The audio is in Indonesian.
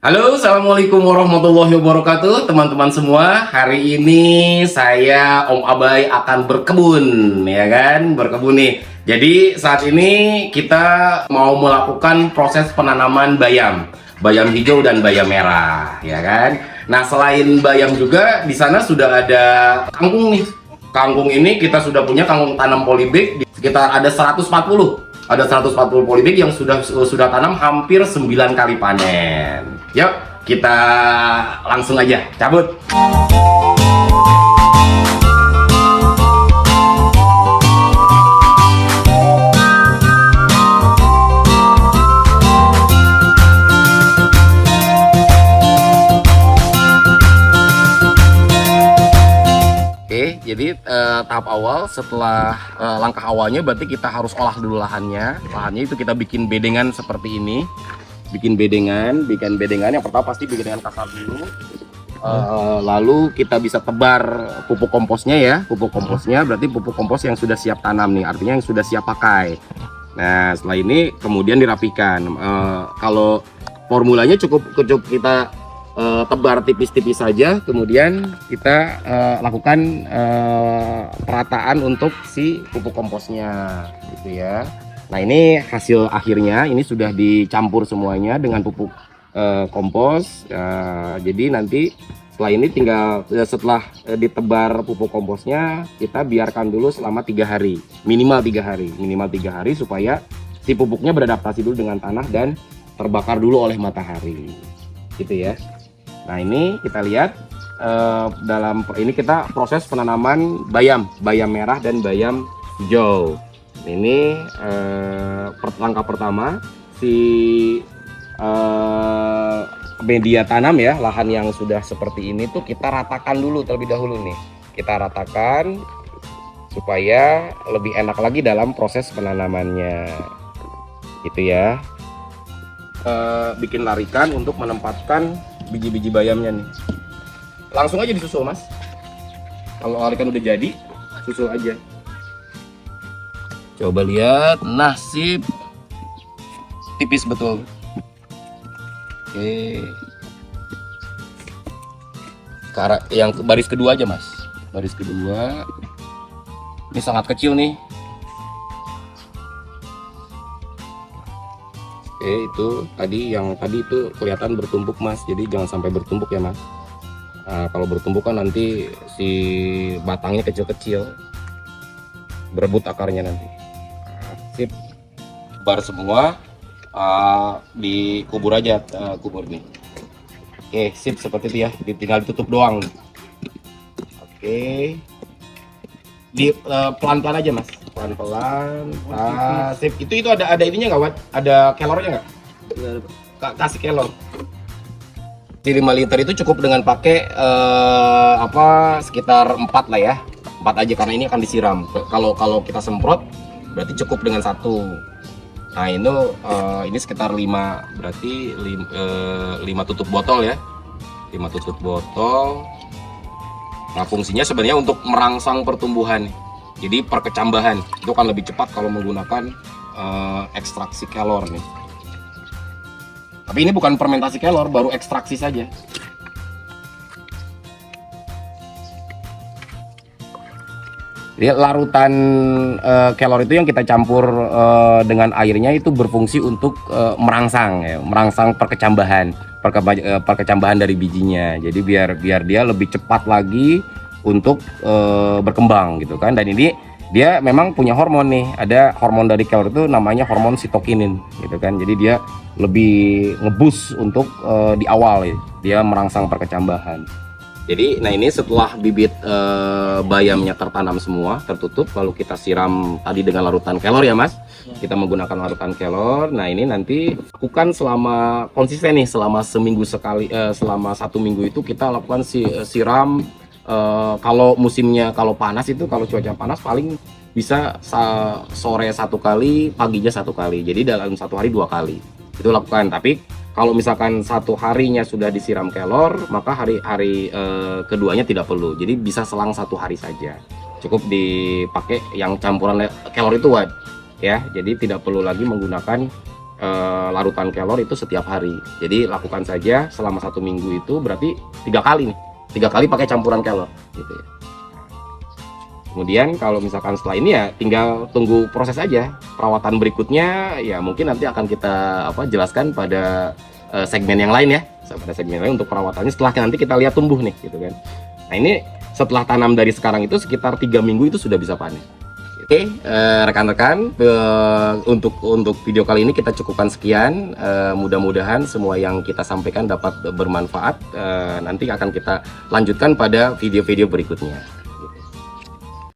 Halo, assalamualaikum warahmatullahi wabarakatuh, teman-teman semua. Hari ini saya Om Abai akan berkebun, ya kan? Berkebun nih. Jadi saat ini kita mau melakukan proses penanaman bayam hijau dan bayam merah, ya kan? Nah, selain bayam juga di sana sudah ada kangkung nih. Kangkung ini kita sudah punya kangkung tanam polybag sekitar ada 140. Ada 140 polybag yang sudah tanam hampir 9 kali panen. Yuk, kita langsung aja cabut. Oke, jadi tahap awal setelah langkah awalnya berarti kita harus olah dulu lahannya. Lahannya itu kita bikin bedengan seperti ini. Bikin bedengan yang pertama pasti bedengan kasar dulu. Lalu kita bisa tebar pupuk komposnya ya. Pupuk komposnya berarti pupuk kompos yang sudah siap tanam nih, artinya yang sudah siap pakai. Nah, setelah ini kemudian dirapikan. Kalau formulanya cukup kita tebar tipis-tipis saja, kemudian kita lakukan perataan untuk si pupuk komposnya gitu ya. Nah, ini hasil akhirnya, ini sudah dicampur semuanya dengan pupuk kompos. Jadi nanti setelah ini tinggal setelah ditebar pupuk komposnya, kita biarkan dulu selama 3 hari, minimal 3 hari supaya si pupuknya beradaptasi dulu dengan tanah dan terbakar dulu oleh matahari gitu ya. Nah, ini kita lihat dalam ini kita proses penanaman bayam merah dan bayam hijau. Ini langkah pertama, si media tanam ya, lahan yang sudah seperti ini tuh kita ratakan dulu terlebih dahulu nih. Kita ratakan supaya lebih enak lagi dalam proses penanamannya gitu ya. Bikin larikan untuk menempatkan biji-biji bayamnya nih. Langsung aja disusul mas. Kalau larikan udah jadi, susul aja. Coba lihat, nasib tipis betul. Oke. Yang baris kedua aja mas. Baris kedua. Ini sangat kecil nih. Oke, itu yang tadi itu kelihatan bertumpuk mas, jadi jangan sampai bertumpuk ya mas. Nah, kalau bertumpuk kan nanti si batangnya kecil-kecil, berebut akarnya nanti. Sip, bar semua, dikubur aja, kubur nih. Oke, sip, seperti itu ya, tinggal ditutup doang. Oke, pelan-pelan aja mas, pelan-pelan. Sip. Itu ada ininya nggak, Wat? Ada kelornya nggak? Kasih kelor. Si 5 liter itu cukup dengan pakai sekitar 4 lah ya, 4 aja karena ini akan disiram. Kalau kita semprot berarti cukup dengan 1. Nah, ini sekitar 5, berarti 5 tutup botol ya, 5 tutup botol. Nah, fungsinya sebenarnya untuk merangsang pertumbuhan. Jadi perkecambahan itu kan lebih cepat kalau menggunakan ekstraksi kelor nih. Tapi ini bukan fermentasi kelor, baru ekstraksi saja. Jadi larutan kelor itu yang kita campur dengan airnya itu berfungsi untuk merangsang ya, merangsang perkecambahan dari bijinya. Jadi biar dia lebih cepat lagi untuk berkembang gitu kan. Dan ini dia memang punya hormon nih, ada hormon dari kelor itu namanya hormon sitokinin gitu kan. Jadi dia lebih ngebus untuk di awal ya, dia merangsang perkecambahan. Jadi nah ini setelah bibit bayamnya tertanam semua, tertutup, lalu kita siram tadi dengan larutan kelor ya mas. Kita menggunakan larutan kelor. Nah, ini nanti lakukan selama konsisten nih, selama seminggu sekali, selama 1 minggu itu kita lakukan siram. Kalau musimnya, kalau panas itu, kalau cuaca panas paling bisa sore 1 kali, paginya 1 kali. Jadi dalam 1 hari 2 kali itu lakukan. Tapi kalau misalkan 1 harinya sudah disiram kelor, maka hari keduanya tidak perlu. Jadi bisa selang 1 hari saja. Cukup dipakai yang campuran kelor itu Wad ya. Jadi tidak perlu lagi menggunakan larutan kelor itu setiap hari. Jadi lakukan saja selama 1 minggu itu berarti 3 kali nih, 3 kali pakai campuran kelor gitu ya. Kemudian kalau misalkan setelah ini ya tinggal tunggu proses aja. Perawatan berikutnya ya mungkin nanti akan kita jelaskan pada segmen yang lain ya. Pada segmen lain untuk perawatannya setelah nanti kita lihat tumbuh nih gitu kan. Nah ini setelah tanam dari sekarang itu sekitar 3 minggu itu sudah bisa panen. Oke, rekan-rekan, untuk video kali ini kita cukupkan sekian. Mudah-mudahan semua yang kita sampaikan dapat bermanfaat. Nanti akan kita lanjutkan pada video-video berikutnya.